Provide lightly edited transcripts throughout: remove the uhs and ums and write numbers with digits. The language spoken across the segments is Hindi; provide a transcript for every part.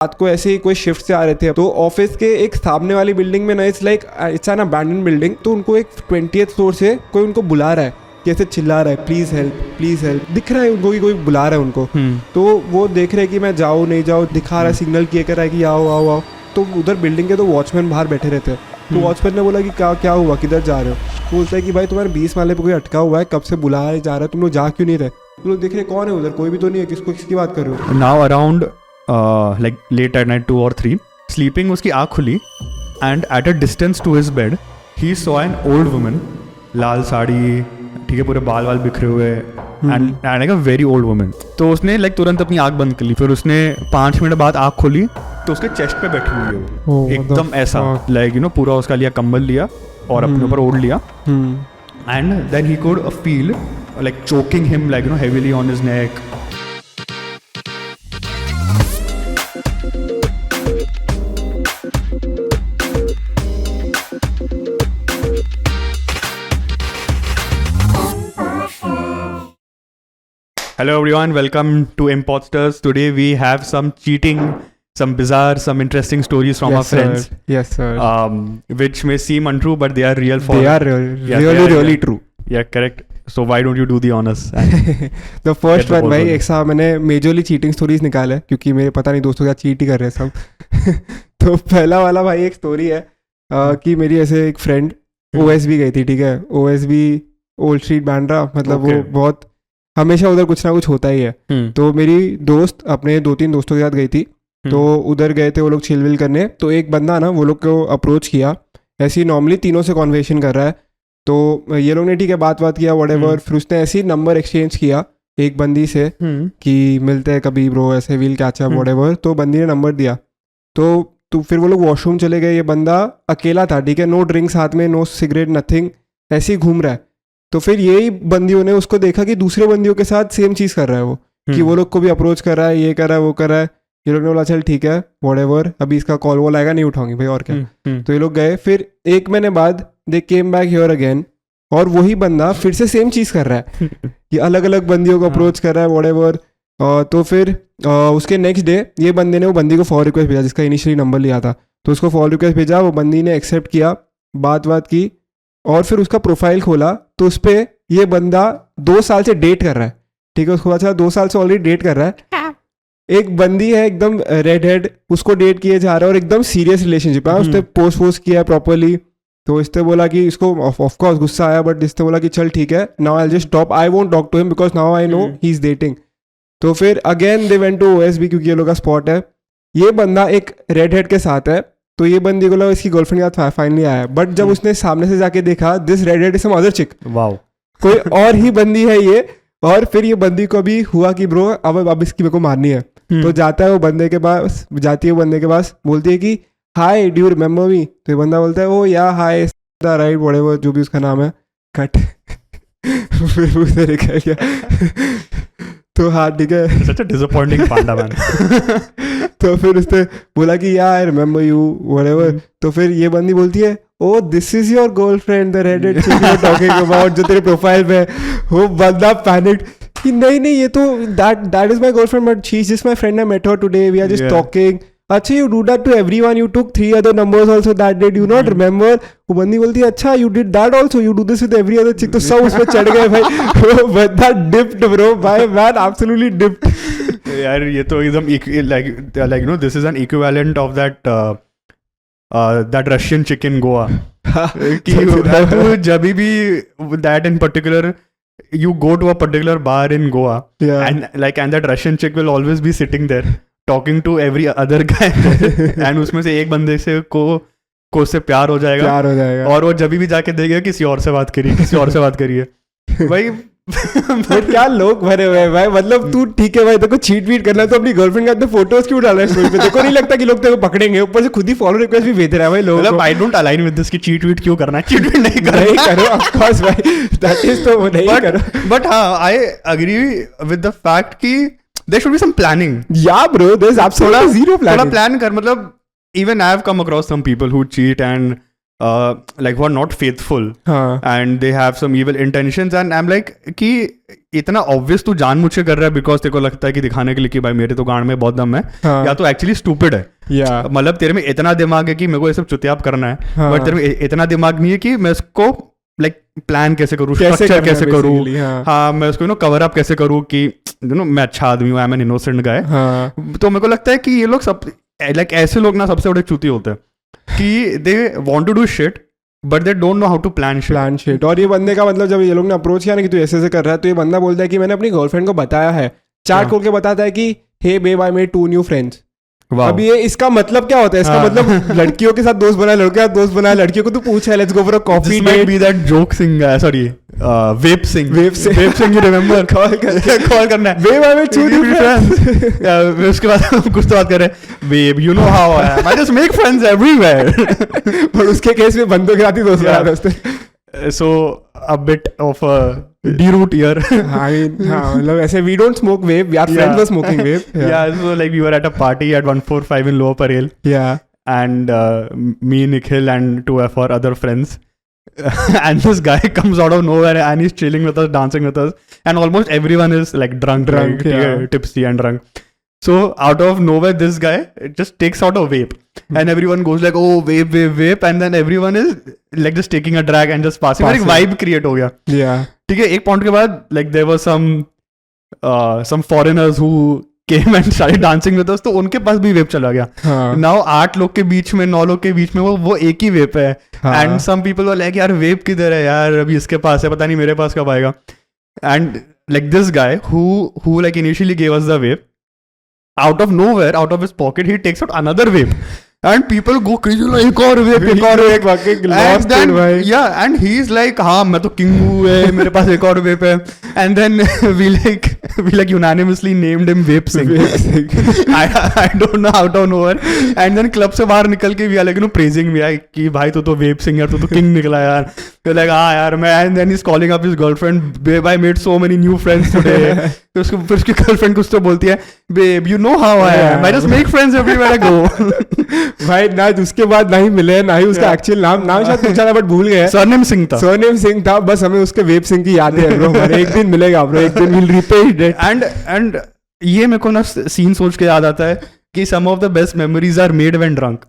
रात को ऐसे ही कोई शिफ्ट से आ रहे थे, तो ऑफिस के एक सामने वाली बिल्डिंग में ना, इट्स एन अबैंडन बिल्डिंग, तो उनको एक 20th फ्लोर से कोई उनको बुला रहा है, कैसे चिल्ला रहा है, प्लीज हेल्प, दिख रहा है उनको कि कोई बुला रहा है उनको। तो वो देख रहे हैं कि मैं जाऊँ नहीं जाऊँ, दिखा रहा है, सिग्नल किए कर रहा है कि आओ आओ आओ। तो उधर बिल्डिंग के तो वॉचमैन बाहर बैठे रहते हैं, तो वॉचमैन ने बोला कि क्या हुआ, किधर जा रहे हो? तो बोलता है कि भाई तुम्हारे 20 माले पे कोई अटका हुआ है, कब से बुला जा रहा है, तुम लोग जा क्यों नहीं रहे? तुम लोग देख रहे कौन है उधर, कोई भी तो नहीं है, किसकी बात कर रहे हो? Now around like late at night 2 or 3 sleeping, उसकी आँख खुली and at a distance to his bed he saw an old woman, लाल साड़ी, ठीक है, पूरे बाल बिखरे हुए and like a very old woman। तो उसने like तुरंत अपनी आँख बंद कर ली, फिर उसने 5 मिनट बाद आँख खोली तो उसके चेस्ट पे बैठी हुई है वो, एकदम ऐसा like you know, पूरा उसका लिया, कंबल लिया और अपने ऊपर ओढ़ लिया and then he could feel like choking him like you know heavily on his neck। Hello everyone, welcome to Imposters. Today we have some cheating, some bizarre, some interesting stories from our friends. Yes, sir. Which may seem untrue, but they are real. They are really true. Yeah, correct. So why don't you do the honors? The first one, भाई, एक साथ मैंने मेजरली चीटिंग स्टोरीज निकाले क्योंकि मेरे पता नहीं दोस्तों क्या चीट ही कर रहे हैं सब। तो पहला वाला भाई एक स्टोरी है कि मेरी ऐसे एक फ्रेंड OSB गई थी, ठीक है, OSB ओल्ड स्ट्रीट बांद्रा, मतलब वो बहुत हमेशा उधर कुछ ना कुछ होता ही है। तो मेरी दोस्त अपने 2-3 दोस्तों के साथ गई थी, तो उधर गए थे वो लोग चिल विल करने। तो एक बंदा ना वो लोग को अप्रोच किया, ऐसे ही नॉर्मली तीनों से कॉन्वर्सेशन कर रहा है, तो ये लोग ने ठीक है बात किया व्हाटएवर। फिर उसने ऐसे ही नंबर एक्सचेंज किया एक बंदी से कि मिलते हैं कभी ब्रो, ऐसे विल कैच अप व्हाटएवर। तो बंदी ने नंबर दिया, तो फिर वो लोग वॉशरूम चले गए। ये बंदा अकेला था, ठीक है, नो ड्रिंक्स हाथ में, नो सिगरेट, नथिंग, ऐसे ही घूम रहा है। तो फिर यही बंदियों ने उसको देखा कि दूसरे बंदियों के साथ सेम चीज़ कर रहा है वो, कि वो लोग को भी अप्रोच कर रहा है, ये कर रहा है, वो कर रहा है। ये लोग ने बोला चल ठीक है व्हाटएवर, अभी इसका कॉल वॉल आएगा, नहीं उठाऊंगी भाई और क्या। तो ये लोग गए, फिर 1 महीने बाद दे केम बैक हियर अगेन, और वही बंदा फिर से सेम चीज़ कर रहा है कि अलग अलग बंदियों को अप्रोच कर रहा है व्हाटएवर। तो फिर उसके नेक्स्ट डे ये बंदे ने वो बंदी को फॉर रिक्वेस्ट भेजा जिसका इनिशियली नंबर लिया था। तो उसको फॉर रिक्वेस्ट भेजा, वो बंदी ने एक्सेप्ट किया, बात की, और फिर उसका प्रोफाइल खोला तो उस पर ये बंदा 2 साल से डेट कर रहा है, ठीक है, उसको अच्छा 2 साल से ऑलरेडी डेट कर रहा है। एक बंदी है एकदम रेड हेड, उसको डेट किए जा रहा है और एकदम सीरियस रिलेशनशिप है। उसने पोस्ट किया प्रॉपरली, तो इसने बोला कि इसको ऑफकोर्स गुस्सा आया, बट इसने बोला कि चल ठीक है, now I just stop, I won't talk to him because now I know he is dating. तो फिर again they went to OSB क्योंकि ये लोग का स्पॉट है। ये बंदा एक रेड हेड के साथ है, तो ये बंदी को लगा इसकी गर्लफ्रेंड के साथ फाइनली आया, बट जब उसने सामने से जाके देखा this red head is some other chick, wow, कोई और ही बंदी है ये। और फिर ये बंदी को भी हुआ कि ब्रो अब इसकी मेरे को मारनी है। तो जाता है वो बंदे के पास, जाती है वो बंदे के पास, बोलती है कि हाय डू यू रिमेंबर मी? तो ये बंदा बोलता है ओ या हाय राइट व्हाटएवर, जो भी उसका नाम है, कट। फिर उसे निकल गया। तो हाँ ठीक है, सच अ डिसअपॉइंटिंग पांडा मैन। तो फिर उसने बोला कि या आई रिमेंबर यू व्हाटएवर। तो फिर ये बंदी बोलती है oh this is your girlfriend the redhead chick you are talking about, जो तेरे प्रोफाइल पे। वो बंदा पैनिक्ड कि नहीं ये तो that is my girlfriend but she is just my friend, I met her today, we are just talking. अच्छा you do that to everyone, you took 3 other numbers also that day, do you not remember? वो बंदी बोलती है अच्छा you did that also, you do this with every other chick। तो सब उस पे चढ़ गए भाई। वो बंदा dipped bro, भाई man absolutely dipped। यार ये तो एकदम like you know this is an equivalent of that Russian chick in Goa। कि जब भी that in particular you go to a particular bar in Goa, and that Russian chick will always be sitting there talking to every other guy and उसमें से एक बंदे से को उससे प्यार हो जाएगा और वो जब भी जाके देखेगा किसी और से बात करिए भाई। क्या लोग भरे हुए हैं भाई, मतलब तू ठीक है भाई, तेरे को चीट वीट करना है तो अपनी गर्लफ्रेंड के अपने फोटोज क्यों डाल रहा है स्टोरी पे? देखो नहीं लगता कि लोग तेरे को पकड़ेंगे, ऊपर से खुद ही फॉलो रिक्वेस्ट भी भेज रहा है भाई लोगों को। I don't align with this कि चीट वीट क्यों करना है, चीट वीट नहीं करो ऑफ कोर्स भाई, दैट इज तो नहीं करो। बट हाँ I agree with the fact कि there should be some planning. Yeah bro, there's absolutely zero planning. थोड़ा plan कर, मतलब even I have come across some people who cheat and like who are not faithful हाँ and they have some evil intentions and I'm like कि इतना obvious तू जानबूझ के कर रहा है because तेरे को लगता है कि दिखाने के लिए कि भाई मेरे तो गांड में बहुत दम है, हाँ या तो एक्चुअली स्टूपिड है, या मतलब तेरे में इतना दिमाग है कि मेरे को ये सब चुतियाप करना है, हाँ। बट तेरे में इतना दिमाग नहीं है कि मैं इसको लाइक प्लान कैसे करूँ, कैसे स्ट्रक्चर करना है कैसे करूँ, basically, हाँ हाँ मैं उसको कवर अप कैसे करूँ कि मैं अच्छा आदमी हूँ, आई एम एन इनोसेंट गाय। हाँ तो मेरे को लगता है कि ये लोग सब लाइक ऐसे लोग ना सबसे बड़े चूती होते हैं कि they want to do shit but they don't know how to plan shit. Plan shit. और ये बंदे का मतलब जब ये लोग ने अप्रोच किया ना कि तू ऐसे ऐसे कर रहा है, तो ये बंदा बोलता है कि मैंने अपनी गर्लफ्रेंड को बताया है, चार्ट खोल के बताता है कि hey babe I made 2 new friends. अब ये इसका मतलब क्या होता है? इसका मतलब लड़कियों के साथ दोस्त बनाया, लड़कियों के साथ दोस्त बनाया, लड़कियों को तू पूछा let's go for a coffee date. Be that joke Singh, sorry web Singh, you remember? कॉल करना है babe I made 2 new friends. उसके बाद कुछ तो बात कर रहे हैं, babe you know how I just make friends everywhere. पर उसके केस में बंदों के साथ ही दोस्त बनाया दोस्त। So a bit of a deroot here. हाँ मतलब ऐसे we don't smoke vape, our friends were smoking vape. Yeah, so like we were at a party at 145 in Lower Parel. Yeah. And me, Nikhil and 2 of our other friends. And this guy comes out of nowhere and he's chilling with us, dancing with us. And almost everyone is like drunk, like, yeah. tipsy and drunk. So out of nowhere, this guy just takes out a vape. And everyone goes like, oh, vape, vape, vape. And then everyone is like just taking a drag and just passing. एक vibe create हो गया. Yeah. ठीक है, एक पॉइंट के बाद like there were some foreigners who came and started dancing with us, तो उनके पास भी वेप चला गया. Now 8 लोग के बीच में, 9 लोग के बीच में वो एक ही वेप है. And some people were like, यार वेप किधर है यार, अभी इसके पास है, पता नहीं मेरे पास कब आएगा. And like this guy who like initially gave us the vape, out of nowhere, out of his pocket, he takes out another vape. And people go crazy like एक और vape. And then yeah, and he's like हाँ मैं तो king हूँ, मेरे पास एक और vape है. And then we like unanimously named him Vape Singh. I don't know out of nowhere. And then club से बाहर निकल के we are like praising me कि भाई तू तो Vape Singh यार, तू तो king निकला यार. We're like हाँ यार मैं. And then he's calling up his girlfriend, babe I made so many new friends today. तो फिर उसकी girlfriend कुछ तो बोलती है, babe you know how I am, I just make friends everywhere I go. भाई ना उसके बाद नहीं मिले, ना ही उसका एक्चुअल नाम शायद पूछा था बट भूल गए. सरनेम सिंह था, बस हमें उसके वेब सिंह की यादें है ब्रो. एक दिन मिलेगा ब्रो, एक दिन विल रीपे इट. एंड ये मेरे को ना सीन सोच के याद आता है कि some of the best memories are made when drunk.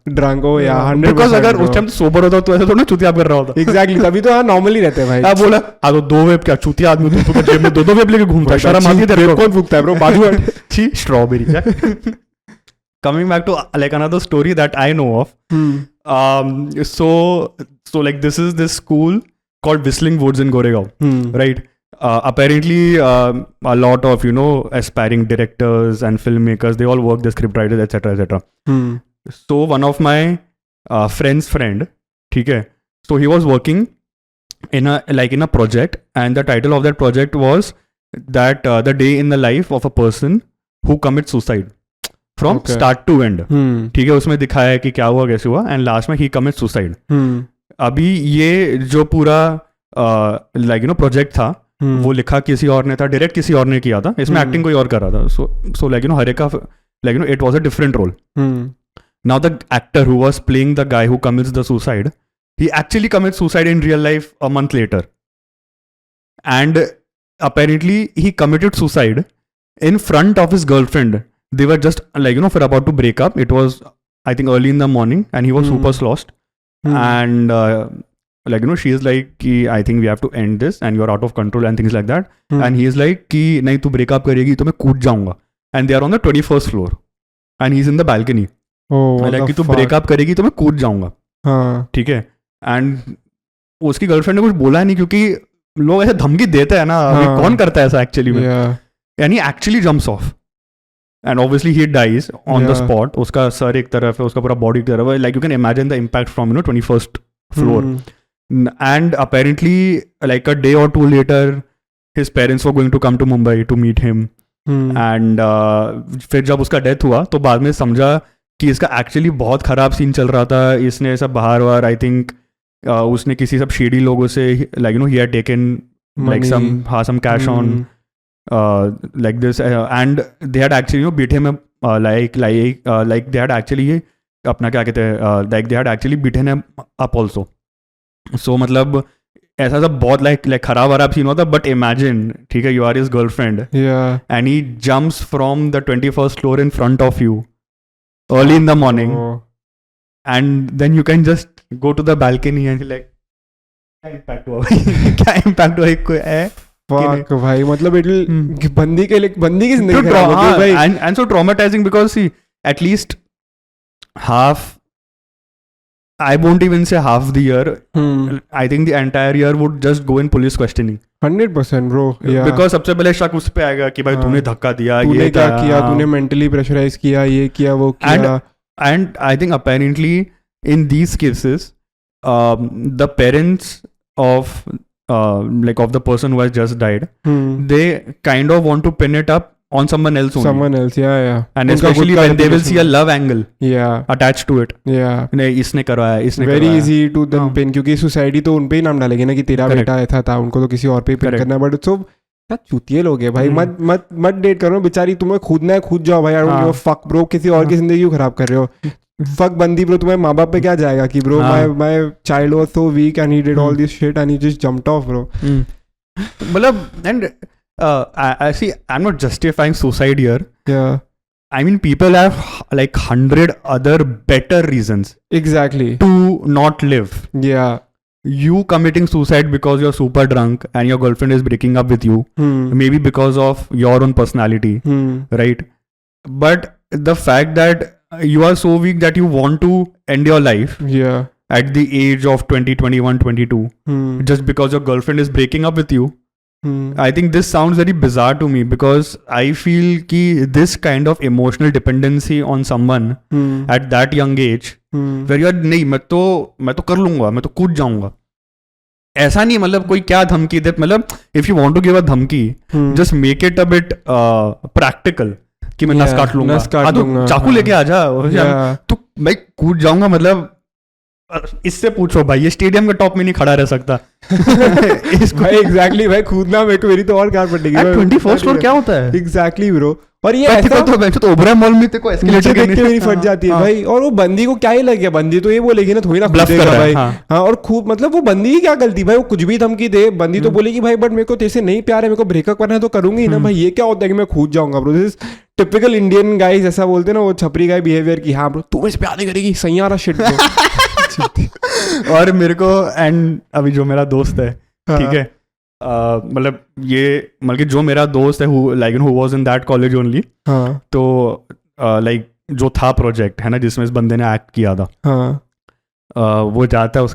Oh yeah, 100%. Because अगर उस टाइम सोबर होता तो ऐसा थोड़ा चुतिया कर रहा होता. Exactly, तभी तो हाँ नॉर्मली रहते हैं भाई. आप बोला हाँ तो 2 वेब क्या चुतिया आदमी, तू तो जेब में 2 वेब लेके घूमता है, शर्म आती है तेरे को? कौन फूकता है ब्रो, बाजू हट. छी strawberry. Coming back to like another story that I know of. So like this is this school called Whistling Woods in Goregaon, right? Apparently a lot of aspiring directors and filmmakers, they all work, the script writers, etc. So one of my friend's friend, okay, so he was working in a project, and the title of that project was that the day in the life of a person who commits suicide from start to end. ठीक है, उसमें दिखाया है कि क्या हुआ कैसे हुआ, एंड लास्ट में ही कमिट सुसाइड. अभी ये जो पूरा प्रोजेक्ट था वो लिखा किसी और ने था, डायरेक्ट किसी और ने किया था, इसमें एक्टिंग कोई और कर रहा था. सो हरे का it was a different role. Now the actor who was playing the guy who commits the suicide, he actually commits suicide in real life a month later, and apparently he committed suicide in front of his girlfriend. They were just for about to break up. It was I think early in the morning, and he was super lost. And she is like ki, I think we have to end this and you're out of control and things like that. And he is like ki nahi tu break up karegi to main kood jaunga. And they are on the 21st floor and he's in the balcony. Like कि तू break up करेगी तो मैं कूद जाऊंगा. ठीक है. एंड उसकी गर्लफ्रेंड ने कुछ बोला नहीं, क्योंकि लोग ऐसे धमकी देते हैं ना, कौन करता है ऐसा एक्चुअली में. यानी actually jumps off and obviously he dies on the spot. उसका सर एक तरफ है, उसका पूरा बॉडी एक तरफ है. Like you can imagine the impact from 21st floor. And apparently like a day और 2 later his parents were going to come to Mumbai to meet him. And फिर जब उसका डेथ हुआ तो बाद में समझा कि इसका एक्चुअली बहुत ख़राब सीन चल रहा था. इसने सब बाहर आई थिंक उसने किसी सब शेडी लोगों से he had taken like some cash on like this, and they had actually beat him like they had actually अपना क्या कहते हैं like they had actually beaten him up also. सो मतलब ऐसा सब बहुत लाइक खराब सीन होता, बट इमेजिन, ठीक है, you are his girlfriend Yeah. And he jumps from the 21st floor in front of you early in the morning, Oh. and then you can just go to the balcony and like क्या impact हुआ भाई क्या impact हुआ कोई है Fuck भाई, मतलब it will Hmm. बंदी के लिए बंदी की so जिंदगी खराब होती है भाई. and so traumatizing because see at least half, I won't even say half the year, I think the entire year would just go in police questioning 100% bro. Yeah. because सबसे पहले शक उस पे आएगा कि भाई हाँ. तूने धक्का दिया, तूने ये क्या किया, तूने मेंटली प्रेशराइज किया, ये किया, वो किया. and I think apparently in these cases the parents of like of the person who has just died, they kind of want to pin it up on someone else only. Someone else, yeah. And उनका especially खुद का when they will see a reputation. love angle Yeah. attached to it. Yeah. नहीं इसने करवाया, इसने वेरी करवाया. इजी टू देम हाँ. पिन, क्योंकि सोसाइटी तो उन पे ही नाम डालेगी ना कि तेरा Correct. बेटा ऐसा था, उनको तो किसी और पे ही पिन Correct. करना है. बट सो क्या चूतिए लोग हैं भाई. हम्म. मत डेट करो बेचारी, तुम्हें खुदना है खुद जाओ भाई. आई डोंट हाँ. गिव अ फक ब्रो, किसी और की जिंदगी क्यों खराब कर रहे हो. फक बंदी ब्रो, तुम्हारे माँ बाप पे क्या जाएगा कि ब्रो हाँ. My child was so weak and he did all this shit and he just jumped of bro. मतलब and I see, I'm not justifying suicide here. Yeah, I mean people have like 100 other better reasons exactly. to not live. Yeah. You committing suicide because you're super drunk and your girlfriend is breaking up with you, maybe because of your own personality, right? But the fact that you are so weak that you want to end your life Yeah. at the age of 20, 21, 22, just because your girlfriend is breaking up with you, I think this sounds very bizarre to me, because I feel ki this kind of emotional dependency on someone at that young age, where you are नहीं मैं तो कर लूंगा, मैं तो कूद जाऊंगा, ऐसा नहीं. मतलब कोई क्या धमकी दे, मतलब if you want to give a धमकी, just make it a bit practical कि मैं नस काट लूंगा, तो चाकू लेके आ जा, तो मैं कूद जाऊंगा. मतलब इससे पूछो भाई, ये स्टेडियम के टॉप में नहीं खड़ा रह सकता. भाई एग्जैक्टली भाई, कूदना मेरे को मेरी तो और कार पड़ेगी. 21st फ्लोर क्या होता है एग्जैक्टली ब्रो. और ये ऐसा तो ओबरा मॉल में तेरे को एस्केलेटर देख के मेरी फट जाती है भाई. और वो बंदी को क्या ही लग गया, बंदी तो ये बोलेगी ना थोड़ी ना कूदेगा भाई. हाँ, और खूब मतलब वो बंदी की क्या गलती भाई, वो कुछ भी धमकी दे, बंदी तो बोलेगी भाई बट मेरे को तेरे से नहीं प्यार है, मेरे को ब्रेकअप करना है तो करूंगी ना भाई. ये क्या होता है कि मैं कूद जाऊंगा bro. This is typical Indian guys, ऐसा बोलते हैं ना वो छपरी गाय बिहेवियर की. हाँ ब्रो तू मुझसे प्यार नहीं करेगी, सही आ रहा शिट. और मेरे को एंड अभी जो मेरा दोस्त है, ठीक है, मतलब ये मतलब जो मेरा दोस्त है who was in that college only, तो लाइक जो था प्रोजेक्ट है ना जिसमें इस बंदे ने एक्ट किया था, वो जाता है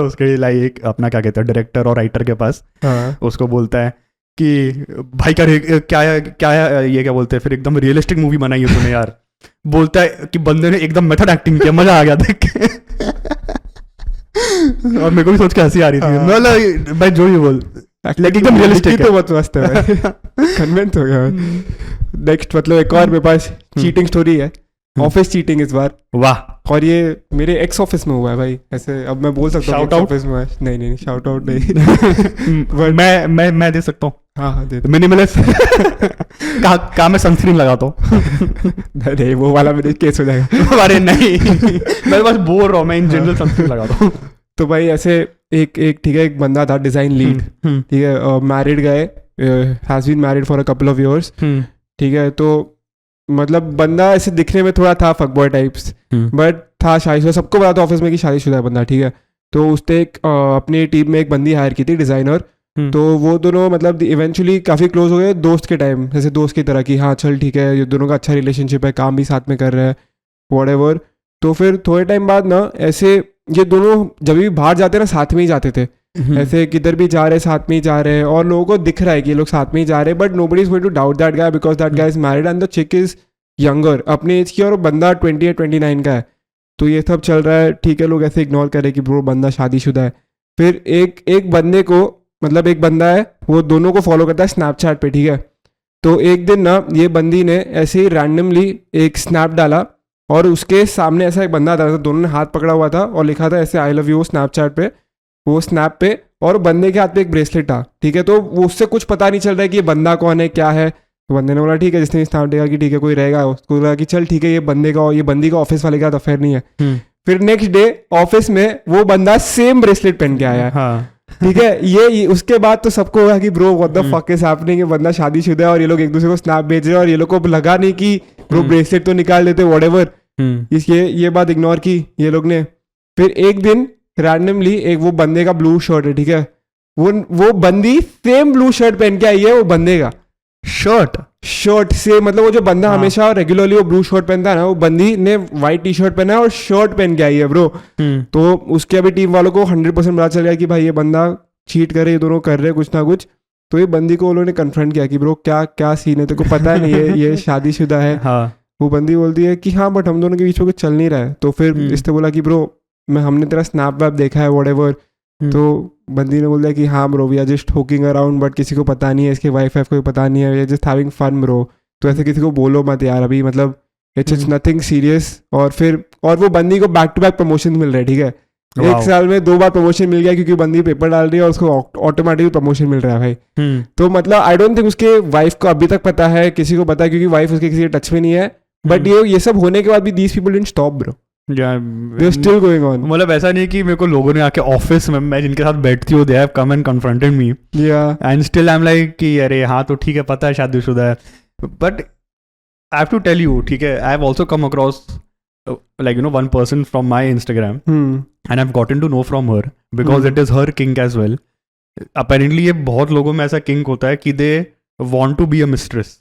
उसके लाइक अपना क्या कहते हैं डायरेक्टर और राइटर के पास, उसको बोलता है कि भाई क्या ये क्या बोलते हैं, फिर एकदम रियलिस्टिक मूवी बनाई है तूने यार. बोलता है कि बंदे ने एकदम मेथड एक्टिंग किया, मजा आ गया देख के. और मेरे को भी सोच के हंसी आ रही थी. मतलब भाई जो ही बोल लेकिन एकदम रियलिस्टिक है. तो बहुत मस्त है भाई. कन्विंस हो गया. नेक्स्ट मतलब एक और मेरे पास चीटिंग स्टोरी है, ऑफिस चीटिंग इस बार. वाह. और ये मेरे एक्स ऑफिस में हुआ है भाई. ऐसे अब मैं बोल सकता हूँ ऑफिस में. नहीं शाउट आउट नहीं. मैं दे सकता हूँ. हाँ दे. मिनिमलिस्ट कहाँ मैं सनस्क्रीन लगाता हूँ. नहीं वो वाला मेरे केस हो जाएगा. अरे नहीं मैं बस बोल रहा हूँ, मैं इन जनरल सनस्क्रीन लगाता हूँ. तो भाई ऐसे एक ठीक है, एक बंदा था डिजाइन लीड, ठीक है, married guy, has been married for a couple of years, ठीक है. तो मतलब बंदा ऐसे दिखने में थोड़ा था फकबॉय टाइप्स, बट था शादीशुदा. सबको पता था ऑफिस में कि शादीशुदा है बंदा, ठीक है. तो उसने एक अपनी टीम में एक बंदी हायर की थी डिजाइनर. तो वो दोनों मतलब इवेंचुअली काफ़ी क्लोज हो गए दोस्त के टाइम, जैसे दोस्त की तरह की. हाँ चल ठीक है, ये दोनों का अच्छा रिलेशनशिप है, काम भी साथ में कर रहे हैं, व्हाटएवर. तो फिर थोड़े टाइम बाद ना ऐसे ये दोनों जब भी बाहर जाते ना साथ में ही जाते थे. ऐसे किधर भी जा रहे साथ में ही जा रहे हैं, और लोगों को दिख रहा है कि ये लोग साथ में ही जा रहे हैं. But nobody is going to doubt that guy because that guy is married and the chick is younger, अपने एज की, और बंदा 20 या 29 का है. तो ये सब चल रहा है, ठीक है. लोग ऐसे इग्नोर करें कि ब्रो बंदा शादीशुदा है. फिर एक बंदे को मतलब एक बंदा है वो दोनों को फॉलो करता है स्नैपचैट पे, ठीक है. तो एक दिन ना ये बंदी ने ऐसे ही रैंडमली एक स्नैप डाला, और उसके सामने ऐसा एक बंदा था, दोनों ने हाथ पकड़ा हुआ था और लिखा था ऐसे आई लव यू स्नैपचैट पे, वो स्नैप पे. और बंदे के हाथ पे एक ब्रेसलेट था, ठीक है. तो वो उससे कुछ पता नहीं चल रहा है कि ये बंदा कौन है क्या है. तो बंदे ने बोला ठीक है, जिसने स्नैप देखा कि ठीक है कोई रहेगा, उसको बोला कि चल ठीक है ये बंदे का, ये बंदी का ऑफिस वाले का अफेयर नहीं है. फिर नेक्स्ट डे ऑफिस में वो बंदा सेम ब्रेसलेट पहन के आया, हाँ ठीक है। ये उसके बाद तो सबको हुआ कि bro what the fuck is happening, ये बंदा शादीशुदा है और ये लोग एक दूसरे को स्नैप भेज रहे हैं और ये लोग को लगा नहीं कि ब्रो ब्रेसलेट तो निकाल देते व्हाटएवर। ये बात इग्नोर की ये लोग ने। फिर एक दिन रैंडमली एक वो बंदे का ब्लू शर्ट है, ठीक है, वो बंदी सेम ब्लू शर्ट पहन के आई है, वो बंदे का शर्ट से, मतलब वो जो बंदा हमेशा रेगुलरली वो ब्लू शर्ट पहनता है ना, वो बंदी ने व्हाइट टी शर्ट पहना है और शर्ट पहन के आई है ब्रो। तो उसके अभी टीम वालों को 100% पता चल गया कि भाई ये बंदा चीट कर रहे, ये दोनों कर रहे हैं कुछ ना कुछ। तो ये बंदी को उन्होंने कन्फ्रंट किया कि ब्रो क्या सीन है, तेरे को पता नहीं है ये शादीशुदा है। वो बंदी बोलती है कि हाँ बट हम दोनों के बीच में कुछ चल नहीं रहा है। तो फिर इसने बोला कि ब्रो हमने तेरा स्नैप वैप देखा है व्हाटएवर। तो बंदी ने बोल दिया कि हाँ bro we are just hooking around, but किसी को पता नहीं है, इसके वाइफ को पता नहीं है, we are just having fun bro. तो ऐसे किसी को बोलो मत यार अभी, मतलब इट्स नथिंग सीरियस। और वो बंदी को बैक टू बैक प्रमोशन मिल रहा है, ठीक है, एक साल में 2 बार प्रमोशन मिल गया क्योंकि बंदी पेपर डाल रही है और उसको ऑटोमेटिकली प्रमोशन मिल रहा है भाई। तो मतलब आई डोंट थिंक उसके वाइफ को अभी तक पता है, किसी को पता है क्योंकि वाइफ उसके किसी टच में नहीं है। बट ये सब होने के बाद भी these people didn't stop bro, they are still going on. मतलब ऐसा नहीं कि मेरे को लोगों ने आके ऑफिस में मैं जिनके साथ बैठती हूँ they have come and confronted me and still I am like कि अरे हाँ तो ठीक है पता है शादीशुदा है। But I have to tell you, ठीक है, I have also come across like you know one person from my Instagram and I've gotten to know from her because it is her kink as well. Apparently ये बहुत लोगों में ऐसा kink होता है कि they want to be a mistress.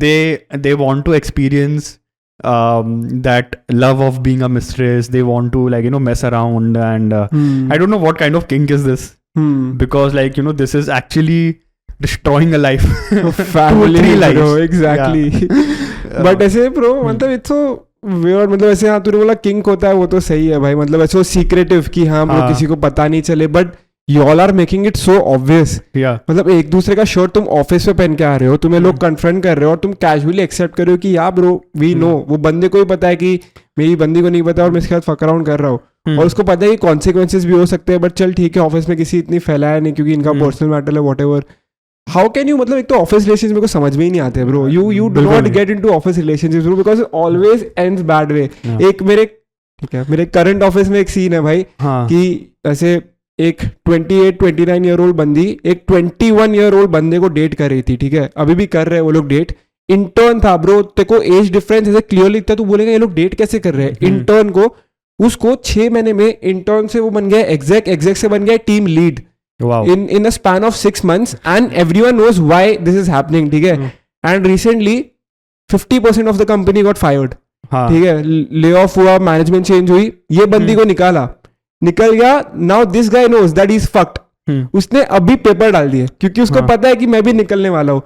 They want to experience that love of being a mistress. They want to like you know mess around and I don't know what kind of kink is this because like you know this is actually destroying a life. Family 2 3 lives. Bro, exactly. Yeah. But ऐसे ब्रो मतलब इट्स सो वियर्ड, मतलब ऐसे हाँ तूने बोला किंक होता है वो तो सही है भाई, मतलब ऐसे सीक्रेटिव कि हाँ ब्रो किसी को पता नहीं चले, but you all are making it so obvious. मतलब एक दूसरे का शर्ट तुम ऑफिस में पहन के आ रहे हो, तुम्हें लोग कन्फ्रंट कर रहे हो और तुम कैजुअली एक्सेप्ट कर रहे हो कि यार ब्रो वी नो, वो बंदे को ही पता है कि मेरी बंदी को नहीं पता और मैं इसके साथ फक अराउंड कर रहा हूँ और उसको पता है कि कॉन्सिक्वेंसेज भी हो सकते हैं, बट चल ठीक है ऑफिस में किसी इतनी फैलाया नहीं क्योंकि इनका पर्सनल मैटर है व्हाटएवर। हाउ कैन यू, मतलब एक तो ऑफिस रिलेशंस मेरे को समझ में ही नहीं आते bro, you do not get into office relationships bro because always ends bad way. एक मेरे करंट ऑफिस में एक सीन है भाई कि ऐसे एक 28-29 ईयर ओल्ड बंदी एक 21 ईयर ओल्ड बंदे को डेट कर रही थी, ठीक है, अभी भी कर रहे हैं वो लोग डेट। इंटर्न था ब्रो, तेरे को एज डिफरेंस ऐसे क्लियरली दिखता है, तू बोलेगा ये लोग डेट कैसे कर रहे हैं। इंटर्न को उसको 6 महीने में इंटर्न से वो बन गया एग्जैक्ट से बन गया team lead. Wow. In a span of 6 months and everyone knows why this is happening, ठीक है। And recently 50% of the company got fired, ठीक है, ले ऑफ हुआ, मैनेजमेंट चेंज हुई, ये बंदी को निकल गया। Now this guy knows that he's fucked. उसने अभी पेपर डाल दिए क्योंकि उसको पता है कि मैं भी निकलने वाला हूँ।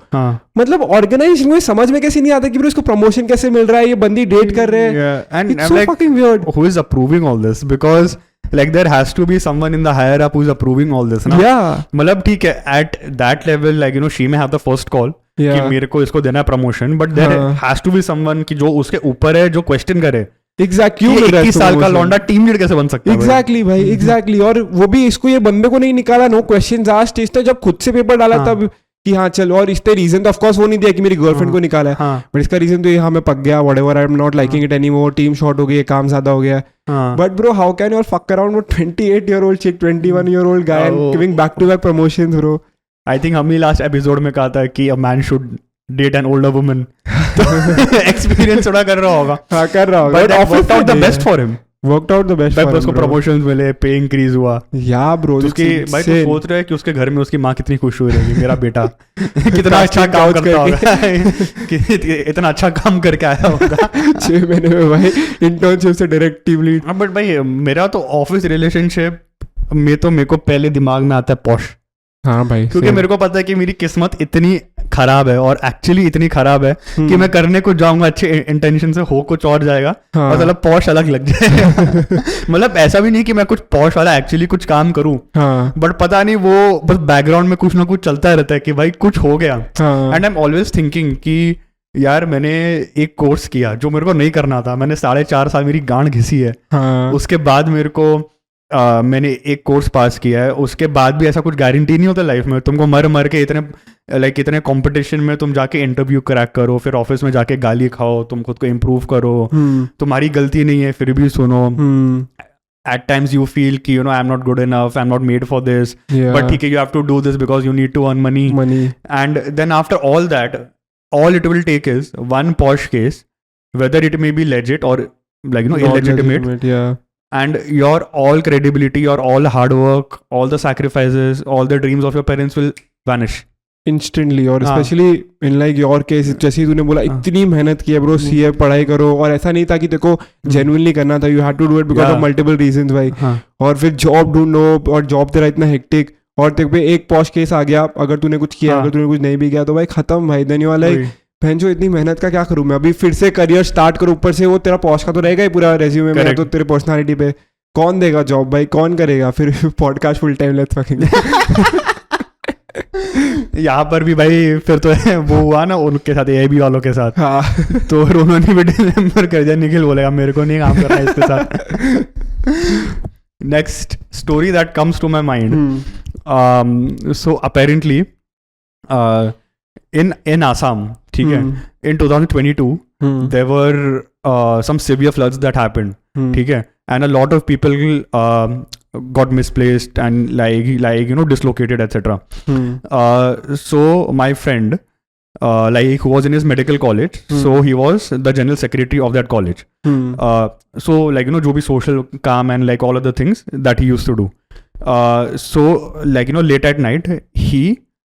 मतलब ऑर्गेनाइजेशन में समझ में कैसे नहीं आता कि इसको प्रमोशन कैसे मिल रहा है, ये बंदी डेट कर रहे हैं। It's so fucking weird. Who is approving all this? Because like there has to be someone in the higher up who's approving all this ना। मतलब ठीक है at that level like you know she may have the first call कि मेरे को इसको देना है promotion, but there has to be someone कि जो उसके ऊपर है जो क्वेश्चन करे एग्जैक्टली 21 साल का लौंडा टीम लीड कैसे बन सकता है। एग्जैक्टली भाई एग्जैक्टली। और वो भी इसको ये बंदे को नहीं निकाला, नो क्वेश्चंस आस्क्ड, इसने जब खुद से पेपर डाला तब कि हाँ चलो, और इसने रीजन तो ऑफ कोर्स वो नहीं दिया कि मेरी गर्लफ्रेंड को निकाला है, बट इसका रीजन तो ये हाँ मैं पक गया whatever, I am not liking it anymore, team short हो गई, काम ज्यादा हो गया। But bro how can you fuck around with 28 year old chick, 21 year old guy and giving back to back promotions bro. I think हम ही लास्ट एपिसोड में कहा था कि a man should date an older woman. Experience थोड़ा कर रहा होगा। हाँ कर रहा होगा, but it worked out the best for him. Worked out the best for him, उसको प्रमोशंस मिले, पे इंक्रीज हुआ। या ब्रो उसकी भाई तू सोच रहा है कि उसके घर में उसकी माँ कितनी खुश हुई रहेगी, मेरा बेटा कितना अच्छा काम करता होगा, इतना अच्छा काम करके आया होगा 6 महीने में भाई इंटर्नशिप से डायरेक्ट टीम लीड। बट भाई मेरा तो ऑफिस रिलेशनशिप में तो मेरे को पहले दिमाग में आता है पॉश। हाँ भाई, क्योंकि मेरे को पता है कि मेरी किस्मत इतनी खराब है और एक्चुअली इतनी खराब है कि मैं करने को जाऊंगा अच्छे इंटेंशन से, हो कुछ और जाएगा और मतलब पॉश अलग लग जाएगा। मतलब ऐसा भी नहीं कि मैं कुछ पॉश वाला एक्चुअली कुछ काम करूं, बट पता नहीं वो बस बैकग्राउंड में कुछ ना कुछ चलता रहता है कि भाई कुछ हो गया। And I am always thinking कि यार मैंने एक कोर्स किया जो मेरे को नहीं करना था, मैंने 4.5 साल मेरी गांड घिसी है, उसके बाद मेरे को मैंने एक कोर्स पास किया है, उसके बाद भी ऐसा कुछ गारंटी नहीं होता लाइफ में। तुमको मर मर के इतने कंपटीशन में तुम जाके इंटरव्यू क्रैक करो, फिर ऑफिस में जाके गाली खाओ, तुम खुद को इम्प्रूव करो, तुम्हारी गलती नहीं है फिर भी सुनो। At times you feel कि I'm not good enough, I'm not made for this, but ठीक है, you have to do this because you need to earn money. And then after all that, all it will take is one posh case, whether it may be legit or illegitimate, and your all credibility, your all hard work, all the sacrifices, all the dreams of your parents will vanish instantly. और specially in like your case, जैसे तूने बोला इतनी मेहनत की है ब्रो, सीए पढ़ाई करो, और ऐसा नहीं था कि देखो जेन्युइनली करना था, you had to do it because of multiple reasons भाई। और फिर जॉब ढूंढो, और जॉब तेरा इतना हेक्टिक, और तेरे पे एक पॉश केस आ गया, अगर तूने कुछ किया, अगर तूने कुछ नहीं भी किया तो भाई खत्म भाई। देन यू आर लाइक बहन जो इतनी मेहनत का क्या करूँ मैं, अभी फिर से करियर स्टार्ट करूँ, ऊपर से वो तेरा पॉश का तो रहेगा ही पूरा रेज्यूमे में, तो तेरे पर्सनालिटी पे कौन देगा जॉब भाई, कौन करेगा फिर podcast full time let's fucking. यहाँ पर भी भाई फिर तो वो हुआ ना उनके साथ, एआईबी वालों के साथ। हाँ। तो उन्होंने भी डिसम्बर कर दिया, निखिल बोलेगा मेरे को नहीं काम करना है इसके साथ। Next story that comes to my mind, so apparently in Assam, ठीक है, in 2022 there were some severe floods that happened, ठीक है, and a lot of people got misplaced and like dislocated, etc. So my friend who was in his medical college, so he was the general secretary of that college. So जो भी social काम and like all other things that he used to do. So late at night,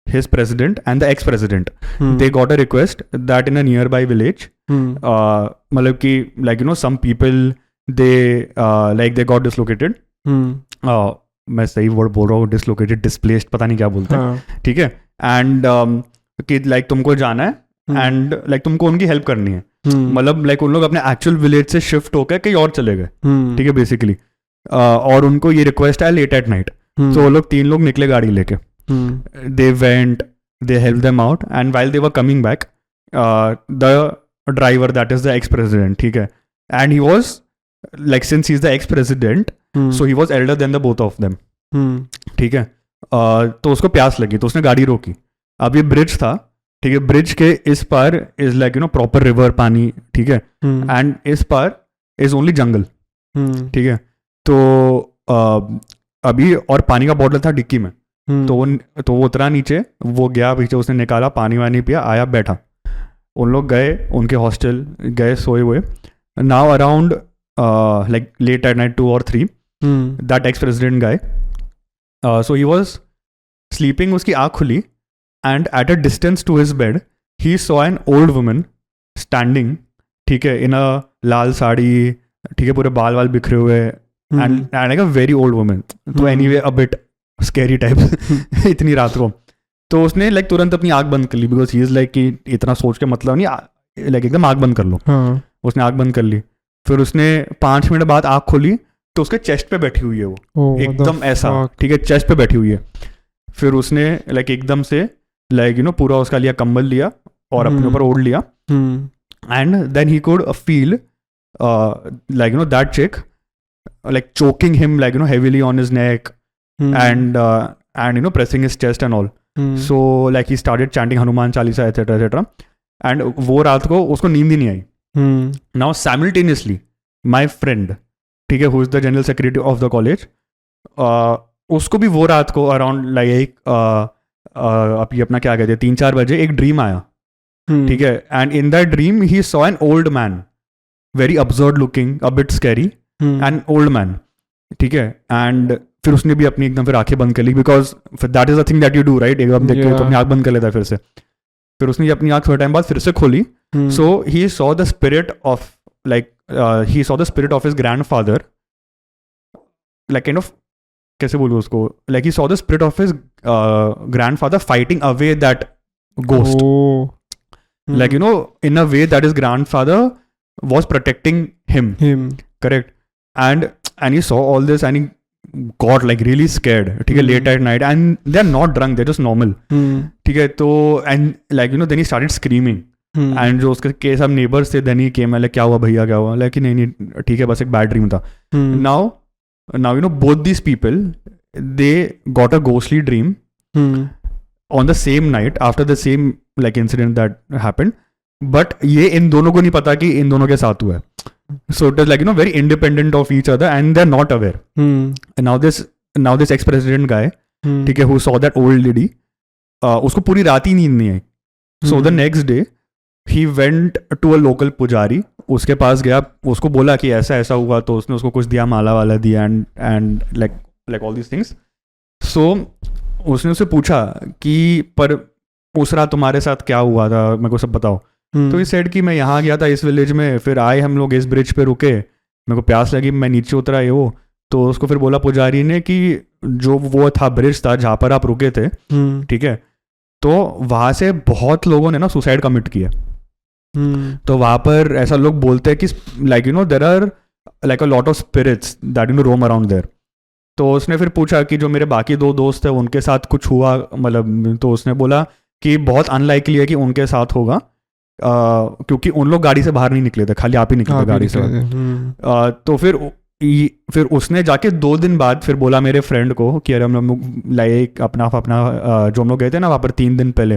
his president and the ex-president, they got a request that in a nearby village, मतलब कि some people they got dislocated. मैं सही वर्ड बोल रहा हूँ, डिसलोकेटेड, डिस्प्लेस्ड, पता नहीं क्या बोलते हैं, ठीक है, एंड कि तुमको जाना है एंड तुमको उनकी हेल्प करनी है, मतलब उन लोग अपने एक्चुअल विलेज से शिफ्ट होकर कहीं और चले गए, ठीक है बेसिकली, और उनको ये रिक्वेस्ट आया लेट एट नाइट, तो वो लोग 3 लोग निकले गाड़ी लेके, they went, they help them out, and while they were coming back, the driver that is the ex president, ठीक है, and he was since he's the ex-president, so he was elder than the both of them, ठीक है, तो उसको प्यास लगी तो उसने गाड़ी रोकी। अब ये ब्रिज था, ठीक है, ब्रिज के इस पार इज प्रॉपर रिवर पानी, ठीक है, एंड इस पार इज ओनली जंगल, ठीक है, तो अभी और पानी का बॉटल था डिक्की में, तो वो उतरा नीचे, वो गया पीछे, उसने निकाला पानी वानी पिया, आया बैठा, उन लोग गए उनके हॉस्टल, गए सोए हुए। Now around late at night 2 or 3, that ex-president guy, so he was sleeping, उसकी आँख खुली, and at a distance to his bed he saw an old woman standing, ठीक है, in a लाल साड़ी, ठीक है, पूरे बाल वाल बिखरे हुए, and like a very old woman, तो anyway a bit scary type इतनी रात को, तो उसने तुरंत अपनी आँख बंद कर ली, because he is कि इतना सोच के मतलब नहीं, एकदम आँख बंद कर लो, उसने आँख बंद कर ली, फिर उसने 5 मिनट बाद आँख खोली तो उसके चेस्ट पे बैठी हुई है वो, एकदम ऐसा, ठीक है, चेस्ट पे बैठी हुई है। फिर उसने एकदम से पूरा उसका लिया, कंबल लिया और अपने ऊपर ओढ़ लिया, and then he could feel that chick choking him heavily on his neck, and pressing his chest and all. So he started chanting Hanuman Chalisa, etc, etc, and वो रात को उसको नींद ही नहीं आई। Now simultaneously my friend, ठीक है, who is the general secretary of the college, उसको भी वो रात को अराउंड अपना क्या कहते हैं 3-4 बजे एक ड्रीम आया, ठीक है, and in that dream he saw an old man, very absurd looking, a bit scary, an old man, ठीक है, एंड फिर उसने भी अपनी एकदम फिर आंखें बंद कर ली, because that is the thing that you do, right, एकदम देख के तो अपनी आंख बंद कर लेता है फिर से। फिर उसने अपनी आंख थोड़े टाइम बाद फिर से खोली, so he saw the spirit of his grandfather, kind of, कैसे बोलूं उसको, he saw the spirit of his grandfather fighting away that ghost, in a way that his grandfather was protecting him, correct, and he saw all this and he got really scared, ठीक है, late at night, and they're not drunk, they're just normal, ठीक है, तो and then he started screaming, and जो उसके सब नेबर्स थे, देन ही केम, क्या हुआ भैया, क्या हुआ, नहीं ठीक है, बस एक बैड ड्रीम था। Now Now, you know, both these people, they got a ghostly dream on the same night after the same like incident that happened. But ये इन दोनों को नहीं पता कि इन दोनों के साथ हुआ है. So it is like, you know, very independent of each other and they're not aware. And now this ex-president guy, ठीक है, who saw that old lady, उसको पूरी रात ही नींद नहीं आई. So the next day he went to a local पुजारी, उसके पास गया, उसको बोला कि ऐसा ऐसा हुआ, तो उसने उसको कुछ दिया, माला वाला दिया and like all these things. So उसने उससे पूछा कि पर उस रात तुम्हारे साथ क्या हुआ था, मेरे को सब बताओ. तो he said कि मैं यहाँ गया था इस विलेज में, फिर आए हम लोग इस ब्रिज पे रुके, मेरे को प्यास लगी, मैं नीचे उतरा ये वो. तो उसको फिर बोला पुजारी ने कि जो वो था ब्रिज था जहाँ पर आप रुके थे, ठीक है, तो वहाँ से बहुत लोगों ने ना सुसाइड कमिट किया. तो वहाँ पर ऐसा लोग बोलते हैं कि like, you know, there are like a lot of spirits that, you know, roam around there. तो उसने फिर पूछा कि जो मेरे बाकी 2 दोस्त थे उनके साथ कुछ हुआ, मतलब, तो उसने बोला कि बहुत अनलाइकली है कि उनके साथ होगा, क्योंकि उन लोग गाड़ी से बाहर नहीं निकले थे, खाली आप ही निकले थे गाड़ी से. तो फिर उसने जाके 2 दिन बाद फिर बोला मेरे फ्रेंड को कि अरे हम लोग लाइक अपना जो हम लोग गए थे ना वहाँ पर 3 दिन पहले,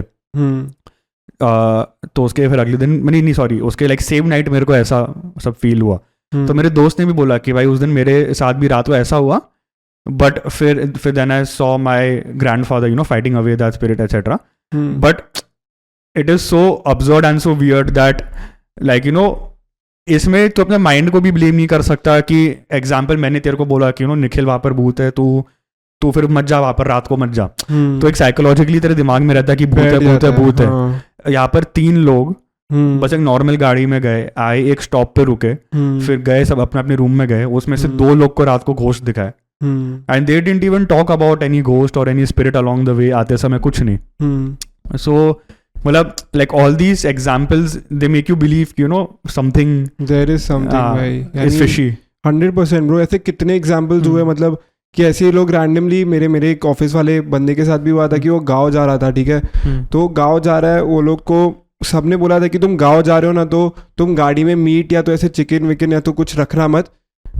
तो उसके फिर अगले दिन नहीं सॉरी उसके लाइक सेम नाइट मेरे को ऐसा सब फील हुआ. तो मेरे दोस्त ने भी बोला कि भाई उस दिन मेरे साथ भी रात को ऐसा हुआ, बट फिर then I saw my grandfather, you know, fighting away that spirit etcetera. But it is so absurd and so weird that like, you know, इसमें तो अपने माइंड को भी ब्लेम नहीं कर सकता कि एग्जाम्पल मैंने तेरे को बोला कि, यू नो, निखिल वहाँ पर भूत है, तू फिर मत जा वहाँ पर, रात को मत जा. तो एक साइकोलॉजिकली तेरे दिमाग में रहता है कि भूत है. यहाँ पर 3 लोग बस एक नॉर्मल गाड़ी में गए, आए, एक स्टॉप पे रुके, फिर गए सब अपने अपने रूम में गए, उसमें से 2 लोग को रात को घोस्ट दिखाए. And they didn't even talk about any ghost और any spirit along the way, आते समय कुछ नहीं. सो मतलब like all these examples they make you believe, you know, something there is something भाई is fishy. 100% ब्रो. ऐसे कितने एग्जाम्पल्स हुए, मतलब कि ऐसे लोग रैंडमली, मेरे एक ऑफिस वाले बंदे के साथ भी हुआ था कि वो गाँव जा रहा था, ठीक है, तो गाँव जा रहा है, वो लोग को सबने बोला था कि तुम गाँव जा रहे हो ना, तो तुम गाड़ी में मीट या तो ऐसे चिकन विकन या तो कुछ रखना मत,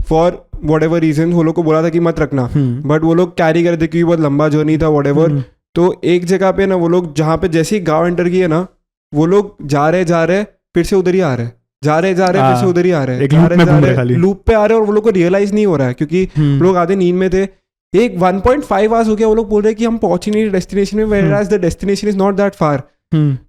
फॉर वट एवर रीजन वो लोग को बोला था कि मत रखना. बट वो लोग कैरी कर थे क्योंकि बहुत लंबा जर्नी था, वट एवर. तो एक जगह पे ना वो लोग जहाँ पे जैसे ही गांव एंटर किए ना, वो लोग जा रहे फिर से उधर ही आ रहे, जा रहे फिर से उधर ही आ रहे, लूप पे आ रहे, और वो लोग को रियलाइज नहीं हो रहा है क्योंकि लोग आधे नींद में थे. एक 1.5 आवर्स हो गया, वो लोग बोल रहे हैं कि हम पहुंचे नहीं डेस्टिनेशन में, where the destination is not that far.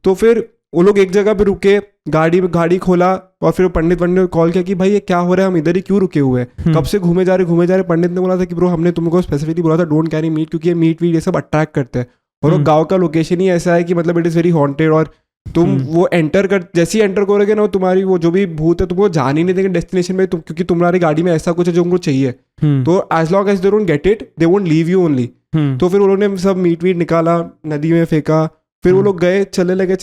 तो फिर वो लोग एक जगह पे रुके, गाड़ी खोला, और फिर पंडित को कॉल किया कि भाई ये क्या हो रहा है, हम इधर ही क्यों रुके हुए हैं, कब से घूमे जा रहे. पंडित ने बोला था कि ब्रो हमने तुमको स्पेसिफिकली बोला था डोंट कैरी मीट, क्योंकि ये मीट वीट ये सब अट्रैक्ट करते हैं, और वो गाँव का लोकेशन ही ऐसा है कि मतलब इट इज़ वेरी हॉन्टेड, और तुम वो जैसे ही एंटर करोगे ना, तुम्हारी वो जो भी भूत है तुमको जान ही नहीं देंगे डेस्टिनेशन में, क्योंकि तुम्हारी गाड़ी में ऐसा कुछ है जो उनको चाहिए. तो as long as they don't get it they won't leave you only. तो फिर उन्होंने सब मीट वीट निकाला, नदी में फेंका, फिर वो लोग गए, चलने लगे,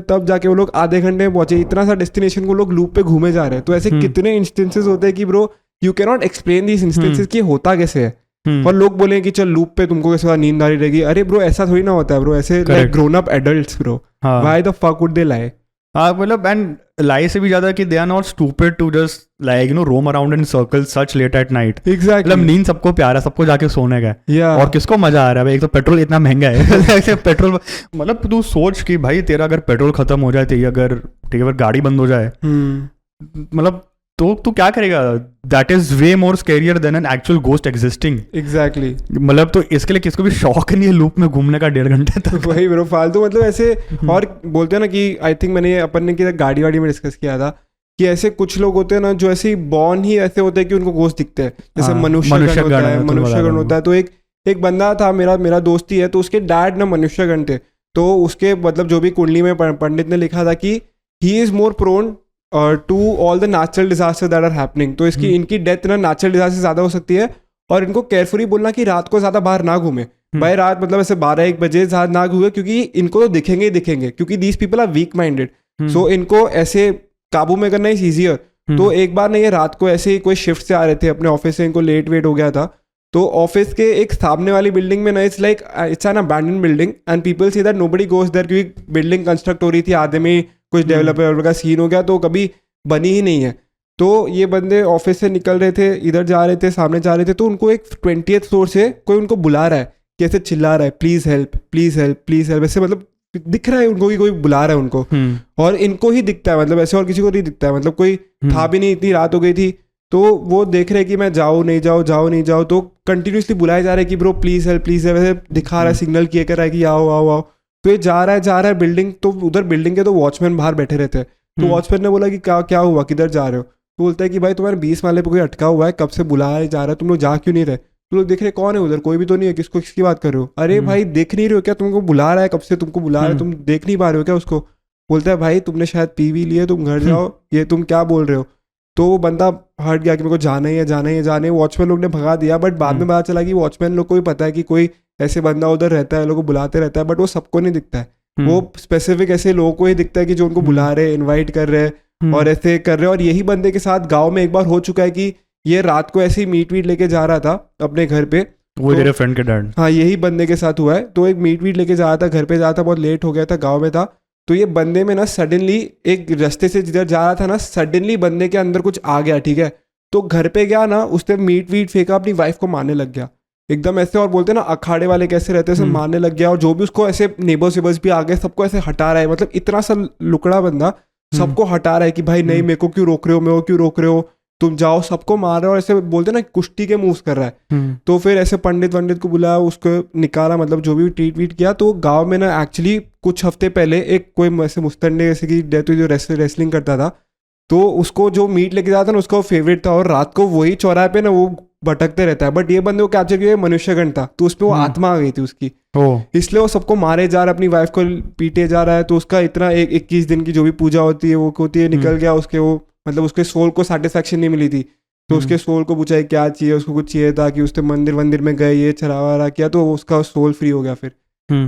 तब जाके वो लोग आधे घंटे में पहुंचे. इतना सा डेस्टिनेशन को लोग लूप पे घूमे जा रहे हैं. तो ऐसे कितने इंस्टेंसेस होते हैं कि bro you can not explain these instances कि होता कैसे है. और लोग बोले कि चल लूप पे तुमको कैसे नींद आ रही रहेगी. अरे ब्रो ऐसा थोड़ी ना होता है ब्रो, ऐसे like grown up adults bro, why the fuck would they lie. मतलब एंड लाई से भी ज्यादा कि they are not stupid to just like, you know, roam around in circles such late at night. Exactly. मतलब नींद सबको प्यारा, सबको जाके सोने का है, और किसको मजा आ रहा है. एक तो पेट्रोल इतना महंगा है. पेट्रोल मतलब तू सोच कि भाई तेरा अगर पेट्रोल खत्म हो जाए, तेरी अगर गाड़ी बंद हो जाए, मतलब तो तू क्या करेगा. That is way more scarier than an actual ghost existing. Exactly. मतलब तो इसके लिए किसको भी शौक नहीं है लूप में घूमने का 1.5 घंटे तक. वही ब्रो फालतू, मतलब ऐसे. और बोलते हैं ना कि आई थिंक मैंने अपन ने गाड़ी में डिस्कस किया था कि ऐसे कुछ लोग होते हैं ना जो ऐसे बॉर्न ही ऐसे होते हैं कि उनको गोश्त दिखते हैं, जैसे मनुष्यगण होता है. तो एक बंदा था मेरा दोस्त ही है, तो उसके डैड ना मनुष्यगण थे. तो उसके मतलब जो भी कुंडली में पंडित ने लिखा था कि he is more prone to all the natural disaster that are happening. तो इनकी डेथ ना नेचुरल डिजास्टर ज़्यादा हो सकती है, और इनको केयरफुली बोलना कि रात को ज़्यादा बाहर ना घूमे. भाई रात मतलब ऐसे 12-1 बजे ज़्यादा ना घूमे, क्योंकि इनको तो दिखेंगे ही दिखेंगे, क्योंकि these people are weak minded. So इनको ऐसे काबू में करना इज ईजियर. तो एक बार नहीं, रात को ऐसे ही कोई शिफ्ट से आ रहे थे अपने ऑफिस से, इनको लेट वेट हो गया था. तो ऑफिस के एक सामने वाली बिल्डिंग में ना, it's an abandon building and people say that nobody goes there, क्योंकि बिल्डिंग कंस्ट्रक्ट हो रही थी, आधे में कुछ डेवलपर का सीन हो गया, तो कभी बनी ही नहीं है. तो ये बंदे ऑफिस से निकल रहे थे, इधर जा रहे थे, सामने जा रहे थे, तो उनको एक 20th फ्लोर से कोई उनको बुला रहा है, कैसे चिल्ला रहा है, please help please help please help, ऐसे मतलब दिख रहा है उनको कि कोई बुला रहा है उनको, और इनको ही दिखता है, मतलब ऐसे और किसी को नहीं दिखता है, मतलब कोई था भी नहीं, इतनी रात हो गई थी, तो वो देख रहे कि मैं जाऊँ नहीं जाऊँ, जाओ नहीं जाओ, तो कंटिन्यूसली बुलाए जा रहे हैं कि bro please help please help, ऐसे दिखा रहा है, सिग्नल किए कर रहा है कि आओ आओ आओ, तो ये जा रहा है बिल्डिंग, तो उधर बिल्डिंग के तो वॉचमैन बाहर बैठे रहते हैं, तो वॉचमैन ने बोला कि क्या क्या हुआ, किधर जा रहे हो, तो बोलता है कि भाई तुम्हारे 20 माले पे कोई अटका हुआ है, कब से बुलाया जा रहा है, तुम लोग जा क्यों नहीं रहे, तुम लोग देख रहे कौन है उधर, कोई भी तो नहीं है, किसकी बात कर रहे हो, अरे भाई देख नहीं रहे हो क्या, तुमको बुला रहा है कब से, तुमको बुला रहा है, तुम देख नहीं पा रहे हो क्या उसको, बोलता है भाई तुमने शायद पी भी लिए, तुम घर जाओ, ये तुम क्या बोल रहे हो, तो वो बंदा हट गया कि मेरे को जाना ही है जाना ही है जाना है, वॉचमैन लोग ने भगा दिया, बट बाद में पता चला कि वॉचमैन लोग को भी पता है कि कोई ऐसे बंदा उधर रहता है, लोगों को बुलाते रहता है, बट वो सबको नहीं दिखता है, वो स्पेसिफिक ऐसे लोगों को ही दिखता है कि जो उनको बुला रहे हैं, इनवाइट कर रहे हैं और ऐसे कर रहे हैं, और यही बंदे के साथ गांव में एक बार हो चुका है कि ये रात को ऐसे ही मीट वीट लेके जा रहा था अपने घर पे, वो तेरे फ्रेंड के डैड, हाँ यही बंदे के साथ हुआ है, तो एक मीट वीट लेके जा रहा था, घर पे जा रहा था, बहुत लेट हो गया था, गाँव में था, तो ये बंदे में ना सडनली एक रास्ते से जिधर जा रहा था ना, सडनली बंदे के अंदर कुछ आ गया, ठीक है, तो घर पे गया ना, उसने मीट वीट फेंका, अपनी वाइफ को मारने लग गया एकदम ऐसे, और बोलते ना अखाड़े वाले कैसे रहते हैं, सब मारने लग गया, और जो भी उसको ऐसे नेबर्स वेबर्स भी आ गए, सबको ऐसे हटा रहा है, मतलब इतना सा लुकड़ा बंदा सबको हटा रहा है कि भाई नहीं मेरे को क्यों रोक रहे हो, मेरे को क्यों रोक रहे हो, तुम जाओ, सबको मार रहे हो, और ऐसे बोलते ना कुश्ती के मूव्स कर रहा है, तो फिर ऐसे पंडित वंडित को बुलाया, उसको निकाला, मतलब जो भी ट्रीट वीट किया, तो गाँव में ना एक्चुअली कुछ हफ्ते पहले एक कोई ऐसे मुस्तंडे जैसे की डेथ हुई जो रेसलिंग करता था, तो उसको जो मीट लेके जाता ना, उसका फेवरेट था, और रात को वही चौराहे पे ना वो भटकते रहता है, बट ये बंदे को कैप्चर किया मनुष्यगण था, तो उसमें वो आत्मा आ गई थी उसकी, इसलिए वो सबको मारे जा रहा है, अपनी वाइफ को पीटे जा रहा है, तो उसका इतना 21 दिन की जो भी पूजा होती है वो होती है, निकल गया उसके, वो मतलब उसके सोल को सेटिस्फैक्शन नहीं मिली थी, तो उसके सोल को पूछा क्या चाहिए, उसको कुछ चाहिए था कि उसने मंदिर वंदिर में गए, ये चढ़ावा किया, तो उसका सोल फ्री हो गया फिर,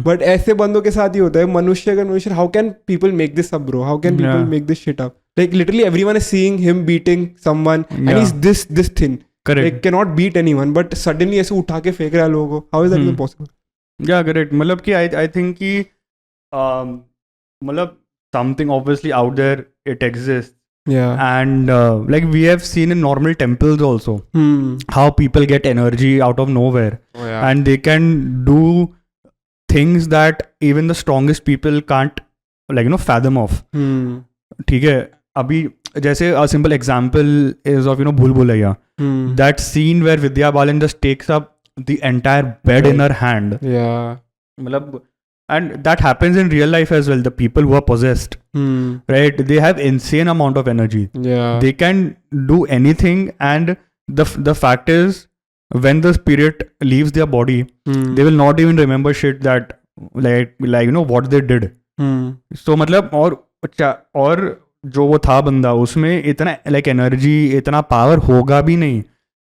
बट ऐसे बंदों के साथ ही होता है, मनुष्य, how can people make this up bro, how can people make this shit up, like literally everyone is seeing him beating someone and he's this thin, correct, like cannot beat anyone, but suddenly ऐसे उठा के फेंक रहा है लोगों को, how is that even possible? Yeah, correct, मतलब कि I think कि मतलब something obviously out there it exists, yeah, and like we have seen in normal temples also how people get energy out of nowhere, and they can do things that even the strongest people can't like fathom of, ठीक है, अभी जैसे a simple example is of भूल Bhulaiyaa, that scene where Vidya Balan just takes up the entire bed in her hand, मतलब, and that happens in real life as well, the people who are possessed, right, they have insane amount of energy, they can do anything, and the fact is when the spirit leaves their body, they will not even remember shit that like what they did, so मतलब, और जो वो था बंदा उसमें इतना लाइक एनर्जी, इतना पावर होगा भी नहीं,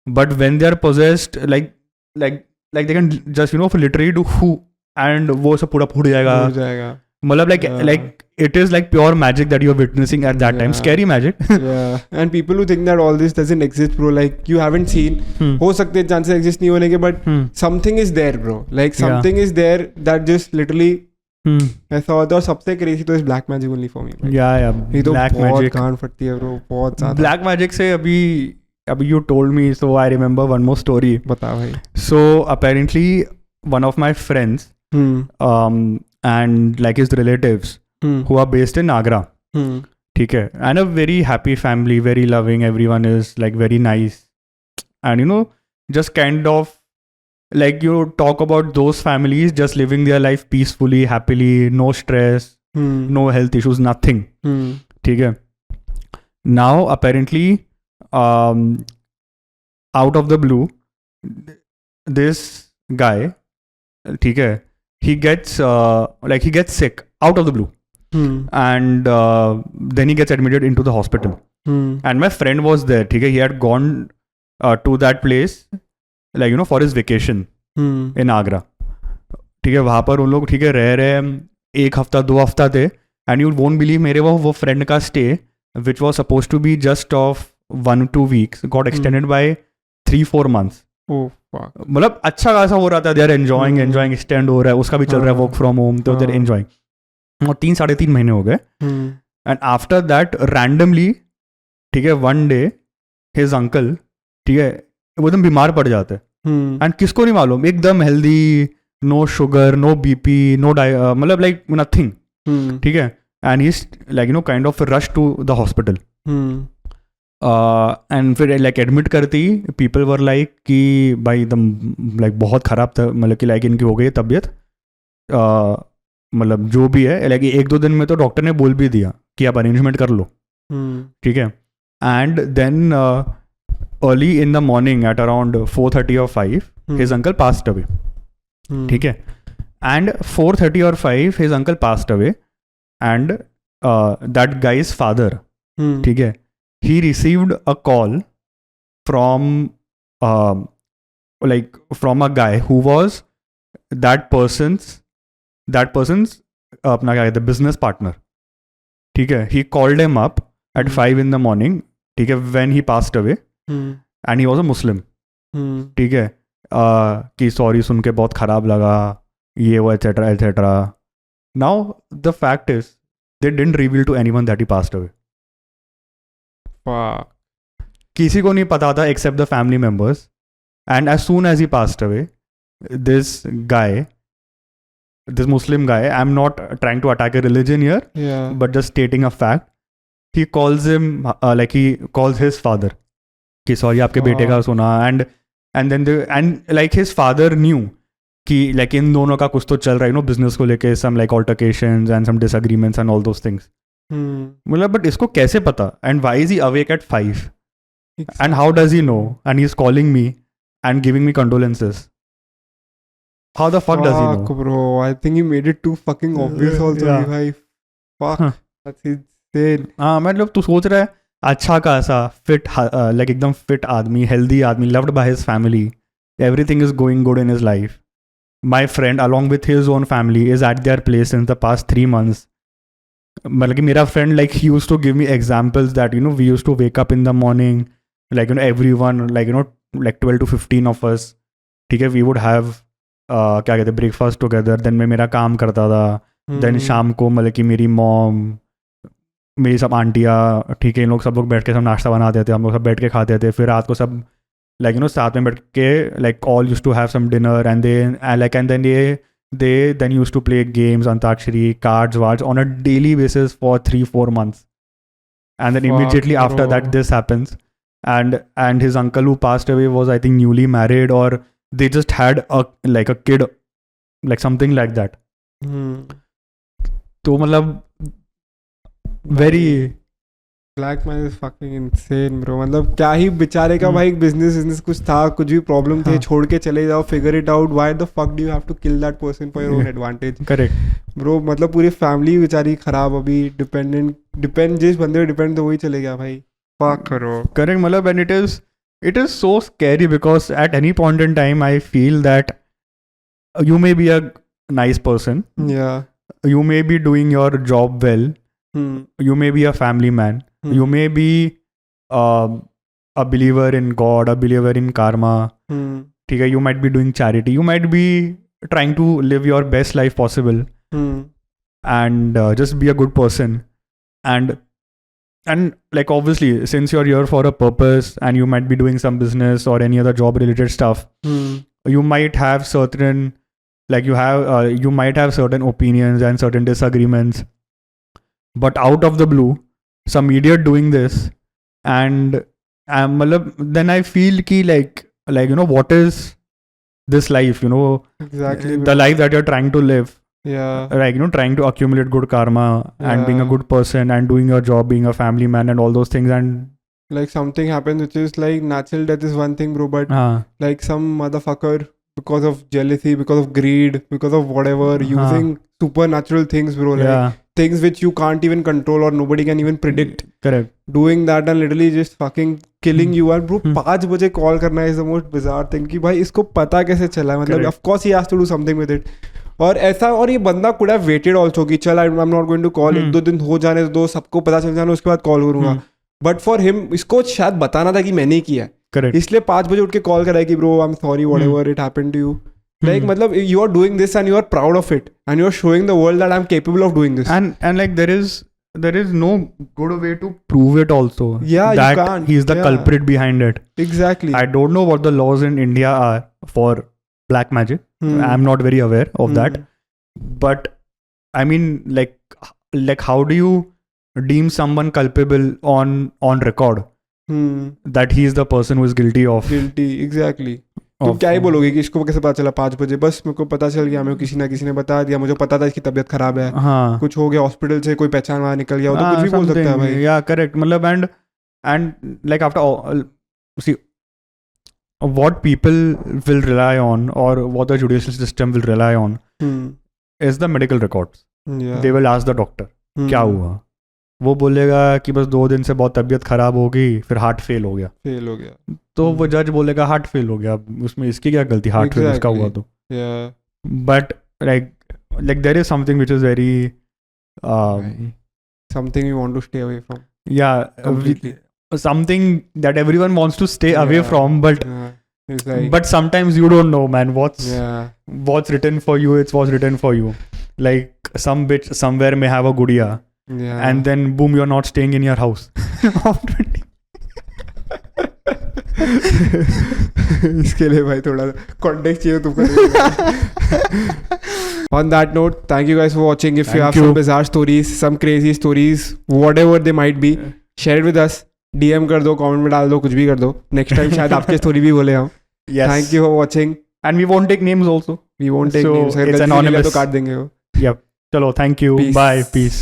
but when they are possessed like they can just literally do who, and वो सब पूरा फूट जाएगा, मतलब like it is like pure magic that you're witnessing at that time, scary magic. And people who think that all this doesn't exist bro, like you haven't seen, हो सकते हैं chances exist नहीं होने के, but something is there bro, like something is there that just literally ऐसा होता है, और सबसे क्रेजी तो इस black magic only for me, ये तो बहुत कान फटती है ब्रो, बहुत ज्यादा ब्लैक मैजिक से। अभी you told me, so I remember one more story, बता भाई। So apparently one of my friends and like his relatives who are based in Agra, ठीक है, and a very happy family, very loving, everyone is like very nice, and just kind of like you talk about those families just living their life peacefully, happily, no stress, no health issues, nothing, ठीक है. Now apparently out of the blue this guy, ठीक है, he gets sick out of the blue. And then he gets admitted into the hospital. And my friend was there, ठीक है, he had gone to that place like for his vacation in Agra, ठीक है, वहाँ पर उन लोग ठीक है रह रहे, 1 हफ्ता 2 हफ्ता थे, and you won't believe मेरे वो friend का stay which was supposed to be just of 1-2 weeks got extended by 3-4 months. मतलब अच्छा खासा हो रहा था, they are enjoying extend हो रहा है, उसका भी चल रहा है work from home, तो they are enjoying, और 3-3.5 महीने हो गए. एंड आफ्टर दैट रैंडमली ठीक है, वन डे हिज अंकल, ठीक है, वो एकदम बीमार पड़ जाते हैं एंड किसको नहीं मालूम, एकदम healthy, no sugar, no BP, no मतलब लाइक नथिंग, ठीक है, and he is like you know kind of rush to the hospital and फिर लाइक एडमिट करती, पीपल वर लाइक कि भाई एकदम लाइक बहुत ख़राब था, मतलब कि लाइक इनकी हो गई तबीयत, मतलब जो भी है, लाइक 1-2 दिन में तो डॉक्टर ने बोल भी दिया कि आप अरेंजमेंट कर लो, ठीक है, and then early in the morning at around 4:30 or 5 his uncle passed away, ठीक है, and 4:30 or 5 his uncle passed away and that guy's father, ठीक है, he received a call from from a guy who was that person's अपना क्या कहते हैं business partner, ठीक है, he called him up at 5 in the morning, ठीक है, when he passed away and he was a Muslim, ठीक है, कि सॉरी सुन के बहुत ख़राब लगा, ये वो etcetera etcetera. Now the fact is they didn't reveal to anyone that he passed away. किसी को नहीं पता था except the family members, and as soon as he passed away, this Muslim guy, I'm not trying to attack a religion here, but just stating a fact, he calls him he calls his father कि sorry आपके बेटे का सुना, and then like his father knew कि like इन दोनों का कुछ तो चल रहा है, business को लेके some like altercations and some disagreements and all those things. मतलब बट इसको कैसे पता, and why is he awake at 5 and how does he know, and he is calling me and giving me condolences, how the fuck does he know? Bro I think he made it too fucking obvious also भाई, फक दैट्स इंसेन. हां मतलब तू सोच रहा है अच्छा खासा फिट, लाइक एकदम फिट आदमी, हेल्दी आदमी, loved by his family, everything is going good in his life. My friend along with his own family is at their place in the past 3 months. मतलब कि मेरा friend like he used to give me examples that we used to wake up in the morning, like everyone, like 12 to 15 of us, ठीक है, वी वुड हैव क्या कहते हैं ब्रेकफास्ट टुगेदर, देन मैं मेरा काम करता था, देन शाम को मतलब कि मेरी मॉम, मेरी सब आंटियाँ, ठीक है, इन लोग सब लोग बैठ के सब नाश्ता बनाते थे, हम लोग सब बैठ के खाते थे, फिर रात को सब लाइक साथ में बैठ के like all used to have some dinner, and then they then used to play games, Antakshari, cards, on a daily basis for 3-4 months. And then immediately after that this happens, and his uncle who passed away was I think newly married, or they just had a kid, like something like that. तो मतलब very black man is fucking insane bro. मतलब क्या ही बेचारे का भाई बिजनेस कुछ था, कुछ भी प्रॉब्लम थे, छोड़ के चले जाओ, figure it out, why the fuck do you have to kill that person for your own advantage? Correct bro. मतलब पूरी फैमिली बेचारी खराब, अभी डिपेंड जिस बंदे पे डिपेंड तो वही चले गया भाई. फक करो. करेक्ट. मतलब and it is so scary because at any point in time I feel that you may be a nice person, you may be doing your job well, you may be a family man, you may be a believer in God, a believer in karma, ठीक है, you might be doing charity, you might be trying to live your best life possible, and just be a good person, and like obviously since you're here for a purpose and you might be doing some business or any other job related stuff, you might have certain you might have certain opinions and certain disagreements, but out of the blue some idiot doing this, and then I feel ki like what is this life, exactly the life that you're trying to live, like trying to accumulate good karma and being a good person and doing your job, being a family man and all those things, and like something happens which is like natural death is one thing, bro, but like some motherfucker because of jealousy, because of greed, because of whatever, using supernatural things, bro, like things which you can't even control or nobody can even predict, correct, doing that and literally just fucking killing you. And bro 5 बजे call करना is the most bizarre thing कि भाई इसको पता कैसे चला, मतलब of course he has to do something with it. और ऐसा, और ये बंदा could have waited also कि चल I'm not going to call, 1-2 दिन हो जाने दो, सबको पता चल जाने, उसके बाद कॉल करूंगा. बट फॉर हिम इसको शायद बताना था कि मैंने किया है, इसलिए 5 बजे उठ के कॉल कराया कि bro I am sorry whatever it happened to you. Like मतलब you are doing this and you are proud of it and you are showing the world that I'm capable of doing this. And like there is there is no good way to prove it also. Yeah, you that can't. he's the Yeah. culprit behind it. Exactly. I don't know what the laws in India are for black magic. I'm not very aware of that. But I mean, like how do you deem someone culpable on record that he is the person who is guilty of? Guilty exactly. तुम क्या ही बोलोगे कि इसको कैसे पता चला 5 बजे? बस मेरे को पता चल गया, मेरे को किसी ने बता दिया, मुझे पता था इसकी तबीयत खराब है, हाँ, कुछ हो गया हॉस्पिटल से, कोई पहचान वहाँ निकल गया, वो तो कुछ भी बोल सकता है भाई. या करेक्ट. मतलब and like after all, see what people will rely on or what the judicial system will rely on is the medical records. Yeah. They will ask the doctor क्या हुआ. वो बोलेगा कि बस 2 दिन से बहुत तबीयत खराब हो गई, फिर हार्ट फेल हो गया. फेल हो गया तो वो जज बोलेगा हार्ट फेल हो गया, उसमें इसकी क्या गलती, हार्ट फेल उसका हुआ तो. But like there is something which is very something you want to stay away from. yeah Completely. something that everyone wants to stay away Yeah. from, but It's like, but sometimes you don't know, man, what's written for you. It's what's written for you. Like some bitch somewhere may have a gudiya, and then boom, you're not staying in your house. इसके लिए भाई थोड़ा कॉन्टेक्स्ट चाहिए तुमको. On that note, thank you guys for watching. If you have some bizarre stories, some crazy stories, whatever they might be, share it with us. DM कर दो, comment में डाल दो, कुछ भी कर दो. Next time शायद आपकी स्टोरी भी बोले हम. Yes. Thank you for watching. And we won't take names also. We won't take So, names. it's anonymous. तो काट देंगे वो. Yep. Chalo, thank you. Peace. Bye. Peace.